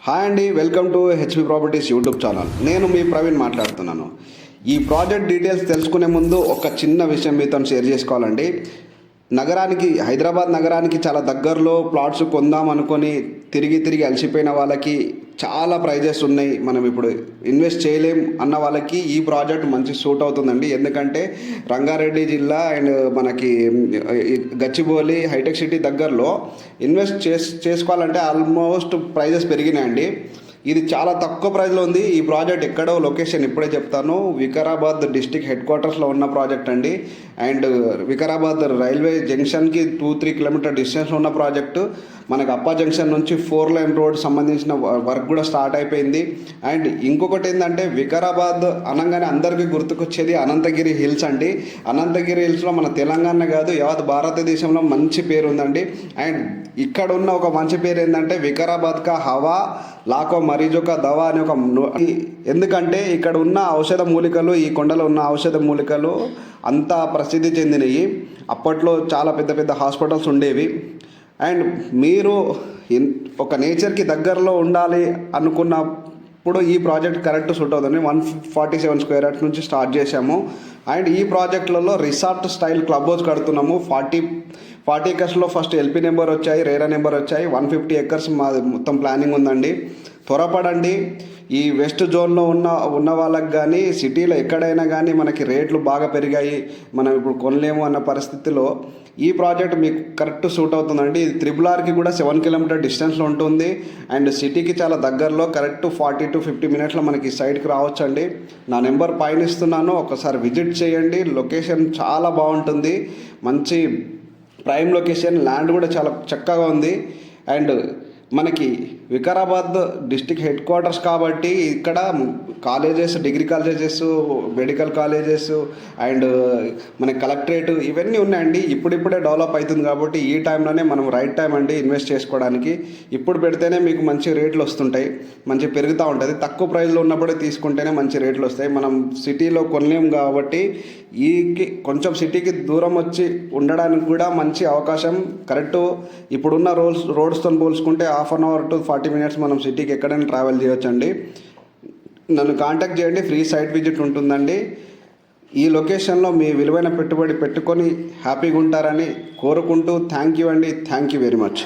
Hi అండి, welcome to HP properties YouTube channel. నేను మీ ప్రవీణ్ మాట్లాడుతున్నాను. ఈ ప్రాజెక్ట్ డీటెయిల్స్ తెలుసుకునే ముందు ఒక చిన్న విషయం మీతో షేర్ చేసుకోవాలండి. హైదరాబాద్ నగరానికి చాలా దగ్గరలో ప్లాట్స్ కొందాం అనుకొని తిరిగి అలసిపోయిన వాళ్ళకి చాలా ప్రైజెస్ ఉన్నాయి, మనం ఇప్పుడు ఇన్వెస్ట్ చేయలేం అన్న వాళ్ళకి ఈ ప్రాజెక్ట్ మంచి సూట్ అవుతుందండి. ఎందుకంటే రంగారెడ్డి జిల్లా అండ్ మనకి గచ్చిబౌలి హైటెక్ సిటీ దగ్గరలో ఇన్వెస్ట్ చేసుకోవాలంటే ఆల్మోస్ట్ ప్రైజెస్ పెరిగినాయండి. ఇది చాలా తక్కువ ప్రైస్లో ఉంది. ఈ ప్రాజెక్ట్ ఎక్కడో లొకేషన్ ఇప్పుడే చెప్తాను. వికారాబాద్ డిస్టిక్ హెడ్ క్వార్టర్స్లో ఉన్న ప్రాజెక్ట్ అండి. అండ్ వికారాబాద్ రైల్వే జంక్షన్కి 2-3 కిలోమీటర్ డిస్టెన్స్లో ఉన్న ప్రాజెక్టు. మనకు అప్పా జంక్షన్ నుంచి 4 లైన్ రోడ్ సంబంధించిన వర్క్ కూడా స్టార్ట్ అయిపోయింది. అండ్ ఇంకొకటి ఏంటంటే వికారాబాద్ అనగానే అందరికీ గుర్తుకొచ్చేది అనంతగిరి హిల్స్ అండి. అనంతగిరి హిల్స్లో మన తెలంగాణ కాదు యావత్ భారతదేశంలో మంచి పేరు ఉందండి. అండ్ ఇక్కడ ఉన్న ఒక మంచి పేరు ఏంటంటే వికారాబాద్ కా హవా లాకో మరీజోక దవా అని ఎందుకంటే ఇక్కడ ఉన్న ఔషధ మూలికలు, ఈ కొండలో ఉన్న ఔషధ మూలికలు అంతా ప్రసిద్ధి చెందినవి. అప్పట్లో చాలా పెద్ద హాస్పిటల్స్ ఉండేవి. అండ్ మీరు ఒక నేచర్కి దగ్గరలో ఉండాలి అనుకున్నప్పుడు ఈ ప్రాజెక్ట్ కరెక్ట్ సూట్ అవుతుంది. 147 స్క్వేర్ యార్డ్స్ నుంచి స్టార్ట్ చేశాము. అండ్ ఈ ప్రాజెక్టులలో రిసార్ట్ స్టైల్ క్లబ్ హౌస్ కడుతున్నాము. 40 ఎకర్స్లో ఫస్ట్ ఎల్పి నెంబర్ వచ్చాయి, రేరా నెంబర్ వచ్చాయి. 150 ఎకర్స్ మా మొత్తం ప్లానింగ్ ఉందండి. త్వరపడండి. ఈ వెస్ట్ జోన్లో ఉన్న వాళ్ళకి కానీ సిటీలో ఎక్కడైనా కానీ మనకి రేట్లు బాగా పెరిగాయి, మనం ఇప్పుడు కొనలేము అన్న పరిస్థితిలో ఈ ప్రాజెక్ట్ మీకు కరెక్ట్ సూట్ అవుతుందండి. ఇది RRRకి కూడా 7 కిలోమీటర్ డిస్టెన్స్లో ఉంటుంది. అండ్ సిటీకి చాలా దగ్గరలో కరెక్ట్ 40 to 50 మినిట్స్లో మనకి సైడ్కి రావచ్చండి. నా నెంబర్ పైన ఇస్తున్నాను, ఒకసారి విజిట్ చేయండి. లొకేషన్ చాలా బాగుంటుంది, మంచి ప్రైమ్ లొకేషన్, ల్యాండ్ కూడా చాలా చక్కగా ఉంది. అండ్ మనకి వికారాబాద్ డిస్టిక్ హెడ్ క్వార్టర్స్ కాబట్టి ఇక్కడ colleges, degree colleges, medical colleges and మన కలెక్టరేట్ ఇవన్నీ ఉన్నాయండి. ఇప్పుడిప్పుడే డెవలప్ అవుతుంది కాబట్టి ఈ టైంలోనే మనం రైట్ టైం అండి ఇన్వెస్ట్ చేసుకోవడానికి. ఇప్పుడు పెడితేనే మీకు మంచి రేట్లు వస్తుంటాయి, మంచి పెరుగుతూ ఉంటుంది. తక్కువ ప్రైస్లో ఉన్నప్పుడే తీసుకుంటేనే మంచి రేట్లు వస్తాయి. మనం సిటీలో కొనలేము కాబట్టి కొంచెం సిటీకి దూరం వచ్చి ఉండడానికి కూడా మంచి అవకాశం. కరెక్టు ఇప్పుడున్న రోడ్స్తో పోల్చుకుంటే 1/2 hour to 40 minutes మనం సిటీకి ఎక్కడైనా ట్రావెల్ చేయొచ్చండి. నన్ను కాంటాక్ట్ చేయండి, ఫ్రీ సైట్ విజిట్ ఉంటుందండి. ఈ లొకేషన్లో మీ విలువైన పెట్టుబడి పెట్టుకొని హ్యాపీగా ఉంటారని కోరుకుంటూ థ్యాంక్ యూ అండి. Thank you very much.